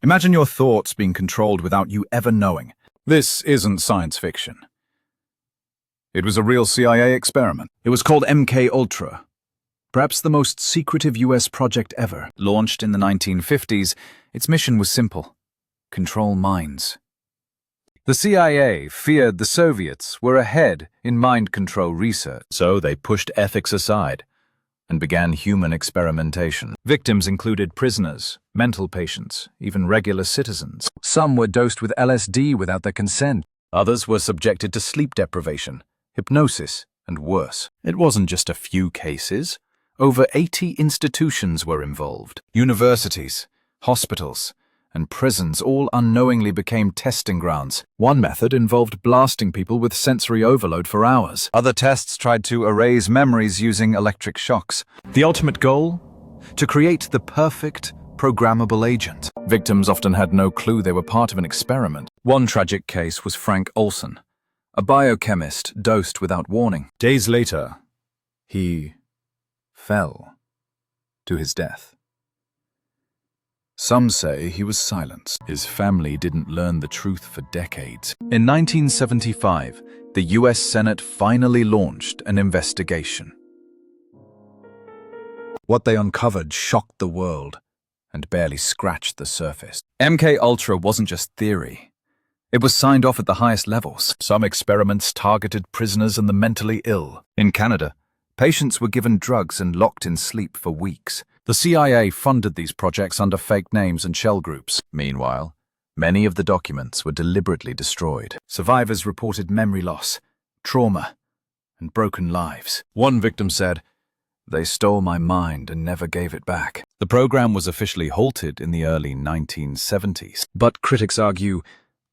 Imagine your thoughts being controlled without you ever knowing. This isn't science fiction. It was a real CIA experiment. It was called MKUltra, perhaps the most secretive US project ever. Launched in the 1950s, its mission was simple: control minds. The CIA feared the Soviets were ahead in mind control research, so they pushed ethics aside and began human experimentation. Victims included prisoners, mental patients, even regular citizens. Some were dosed with LSD without their consent. Others were subjected to sleep deprivation, hypnosis, and worse. It wasn't just a few cases. Over 80 institutions were involved. Universities, hospitals, and prisons all unknowingly became testing grounds. One method involved blasting people with sensory overload for hours. Other tests tried to erase memories using electric shocks. The ultimate goal? To create the perfect, programmable agent. Victims often had no clue they were part of an experiment. One tragic case was Frank Olson, a biochemist dosed without warning. Days later, he fell to his death. Some say he was silenced. His family didn't learn the truth for decades. In 1975, the US Senate finally launched an investigation. What they uncovered shocked the world and barely scratched the surface. MKUltra wasn't just theory. It was signed off at the highest levels. Some experiments targeted prisoners and the mentally ill. In Canada, patients were given drugs and locked in sleep for weeks. The CIA funded these projects under fake names and shell groups. Meanwhile, many of the documents were deliberately destroyed. Survivors reported memory loss, trauma, and broken lives. One victim said, "They stole my mind and never gave it back." The program was officially halted in the early 1970s. But critics argue,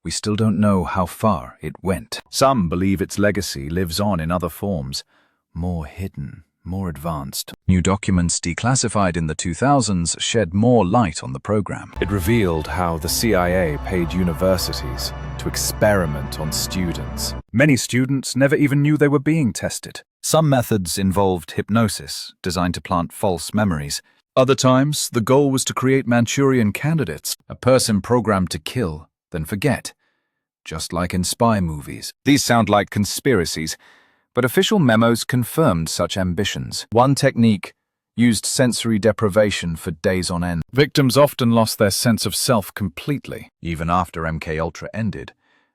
we still don't know how far it went. Some believe its legacy lives on in other forms, more hidden, more advanced. New documents declassified in the 2000s shed more light on the program. It revealed how the CIA paid universities to experiment on students. Many students never even knew they were being tested. Some methods involved hypnosis, designed to plant false memories. Other times, the goal was to create Manchurian candidates, a person programmed to kill, then forget, just like in spy movies. These sound like conspiracies, but official memos confirmed such ambitions. One technique used sensory deprivation for days on end. Victims often lost their sense of self completely. Even after MKUltra ended,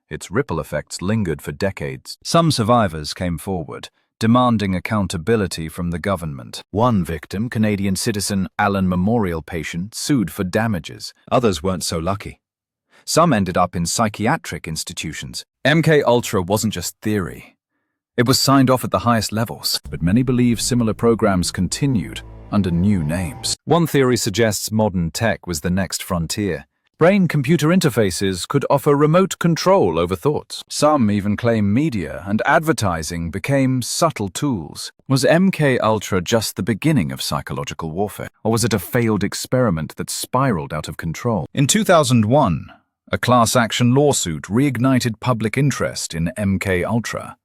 its ripple effects lingered for decades. Some survivors came forward, demanding accountability from the government. One victim, Canadian citizen Allen Memorial patient, sued for damages. Others weren't so lucky. Some ended up in psychiatric institutions. MKUltra wasn't just theory. It was signed off at the highest levels, but many believe similar programs continued under new names. One theory suggests modern tech was the next frontier. Brain-computer interfaces could offer remote control over thoughts. Some even claim media and advertising became subtle tools. Was MKUltra just the beginning of psychological warfare, or was it a failed experiment that spiraled out of control? In 2001, a class-action lawsuit reignited public interest in MKUltra.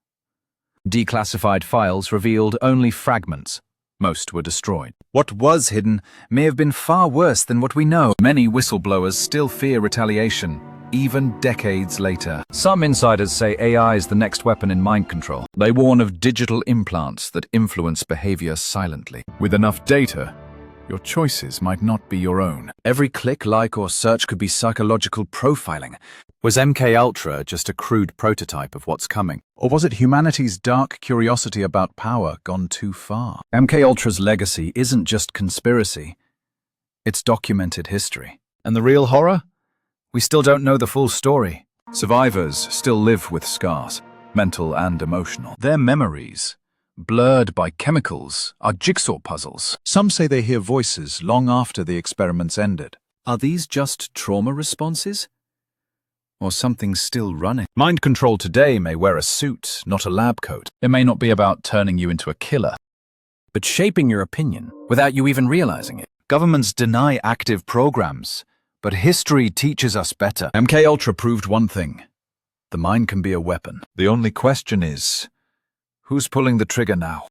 Declassified files revealed only fragments. Most were destroyed. What was hidden may have been far worse than what we know. Many whistleblowers still fear retaliation, even decades later. Some insiders say AI is the next weapon in mind control. They warn of digital implants that influence behavior silently. With enough data, your choices might not be your own. Every click, like, or search could be psychological profiling. Was MKUltra just a crude prototype of what's coming? Or was it humanity's dark curiosity about power gone too far? MKUltra's legacy isn't just conspiracy. It's documented history. And the real horror? We still don't know the full story. Survivors still live with scars, mental and emotional. Their memories, blurred by chemicals, are jigsaw puzzles. Some say they hear voices long after the experiments ended. Are these just trauma responses? Or something still running? Mind control today may wear a suit, not a lab coat. It may not be about turning you into a killer, but shaping your opinion without you even realizing it. Governments deny active programs, but history teaches us better. MKUltra proved one thing: the mind can be a weapon. The only question is, who's pulling the trigger now?